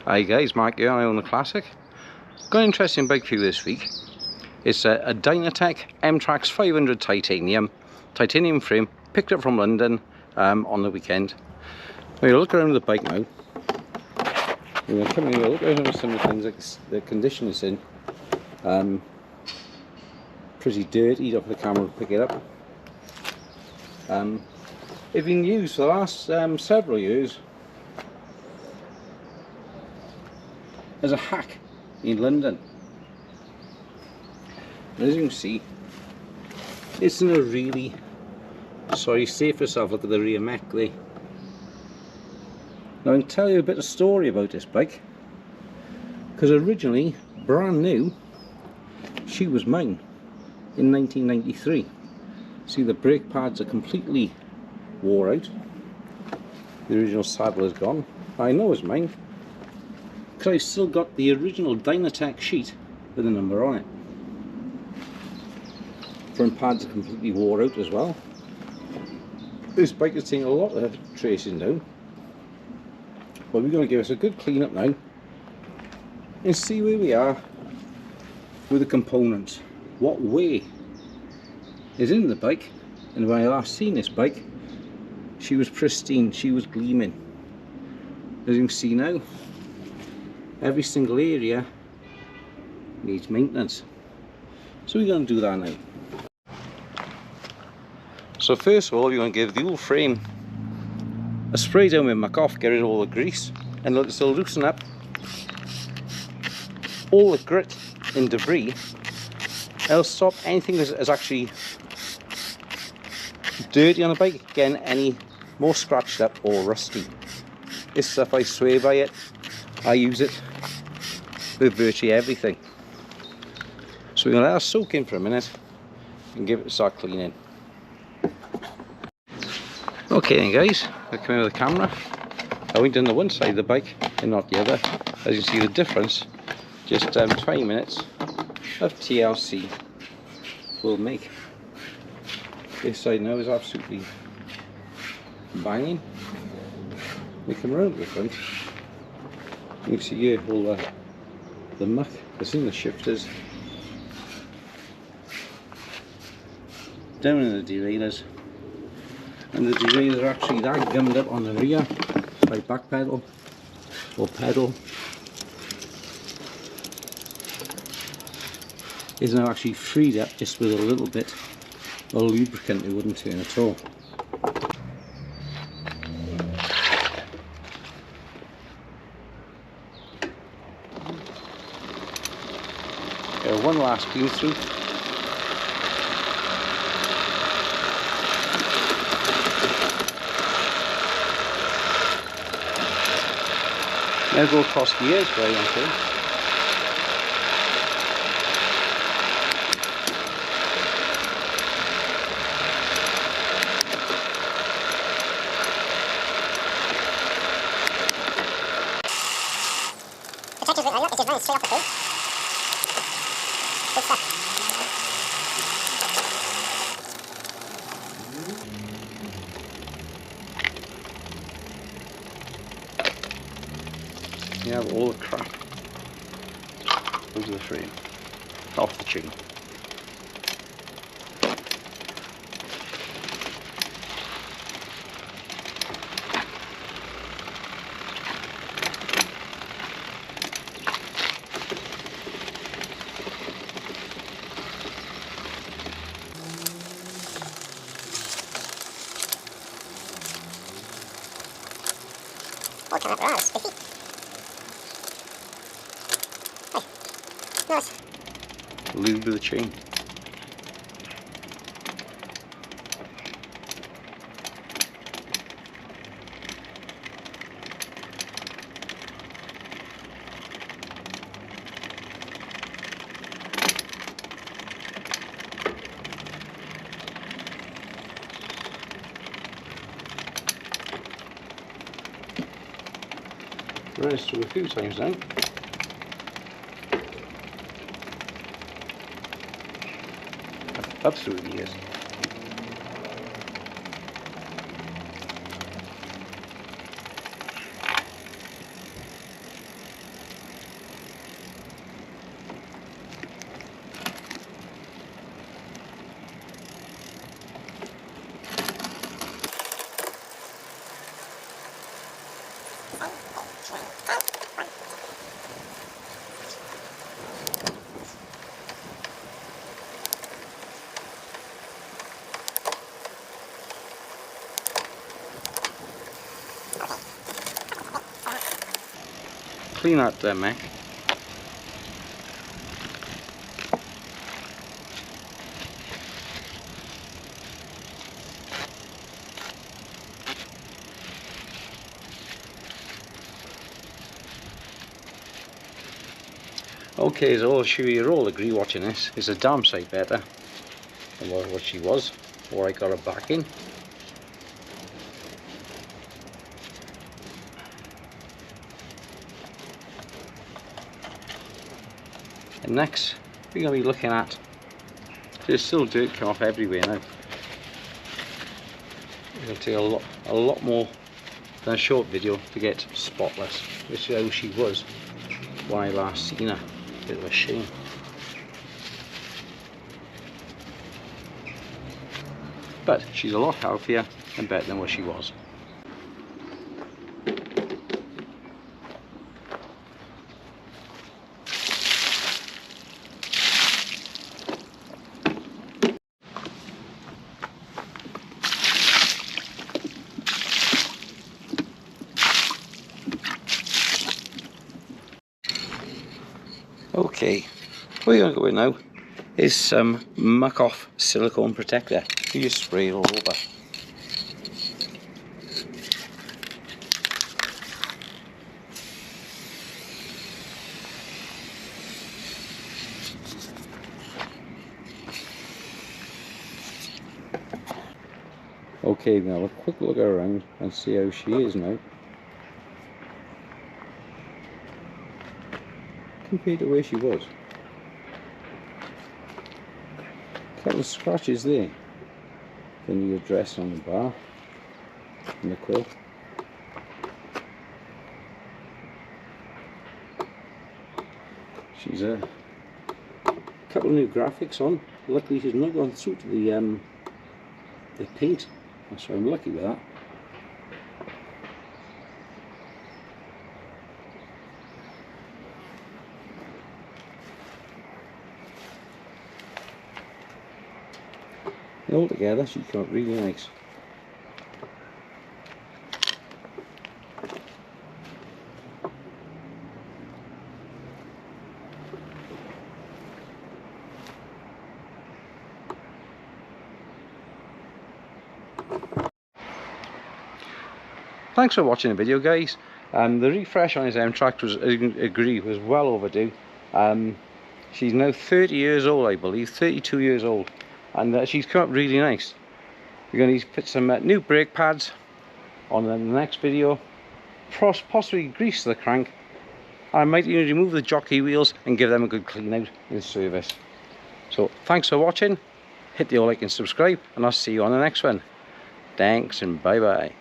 Hi guys, Mark here, I own the Classic. Got an interesting bike for you this week. It's a Dyna-tech M-trax 500 titanium frame, picked up from London on the weekend. We'll look around the bike now. We're going to come in and look around some of the things, like the condition it's in. Pretty dirty, off the camera to pick it up. It's been used for the last several years as a hack in London. As you can see, it's in a really safe yourself. Look at the rear mech there. Now I can tell you a bit of story about this bike, because originally, brand new, she was mine in 1993. See, the brake pads are completely wore out. The original saddle is gone. I know it's mine because I've still got the original Dyna-tech sheet with a number on it. Front pads are completely wore out as well. This bike has taken a lot of tracing down, but we're going to give us a good clean up now and see where we are with the components, what way is in the bike. And when I last seen this bike, she was pristine, she was gleaming. As you can see now, every single area needs maintenance, so we're going to do that now. So first of all, you're going to give the whole frame a spray down with muck off, get rid of all the grease, and let it loosen up all the grit and debris. It'll stop anything that's actually dirty on the bike getting any more scratched up or rusty. This stuff, I swear by it. I use it with virtually everything. So we're going to let that soak in for a minute and give it a start cleaning. Okay then guys, I come in with the camera. I went on the one side of the bike and not the other. As you see the difference, just 20 minutes of TLC will make. This side now is absolutely banging. We come around to the front. You can see here all the muck that's in the shifters, down in the derailleurs, and the derailleurs are actually that gummed up on the rear by back pedal or pedal is now actually freed up just with a little bit of lubricant. It wouldn't turn at all. One last clean through. Now go across the ears very nicely. The texture's written right up, it's just running straight off the frame. Good stuff. You have all the crap over the frame, off the chain. Oh, come up around, spiffy. Hey, nice. Lube the chain. Run this through a few times now. Up through the years. clean out the mech. Okay, so I'm sure you all agree watching this, it's a damn sight better than what she was before I got her back in. And next we're going to be looking at, there's still dirt come off everywhere now. It's going to take a lot more than a short video to get spotless, which is how she was when I last seen her. Bit of a shame. But she's a lot healthier and better than what she was. Okay, what we're going to go in now is some muck off silicone protector. You just spray it all over. Okay, now a quick look around and see how she is now. Compared to where she was. A couple of scratches there. Then you address on the bar and the quill. She's a couple of new graphics on. Luckily she's not gone through to the paint. So I'm lucky with that. And altogether she came out really nice. Thanks for watching the video, guys. The refresh on his M-trax was, I agree, was well overdue. She's now 30 years old, I believe, 32 years old, and she's come up really nice. We're going to put some new brake pads on the next video, possibly grease the crank. I might even remove the jockey wheels and give them a good clean out in service. So thanks for watching, hit the like and subscribe, and I'll see you on the next one. Thanks and bye bye.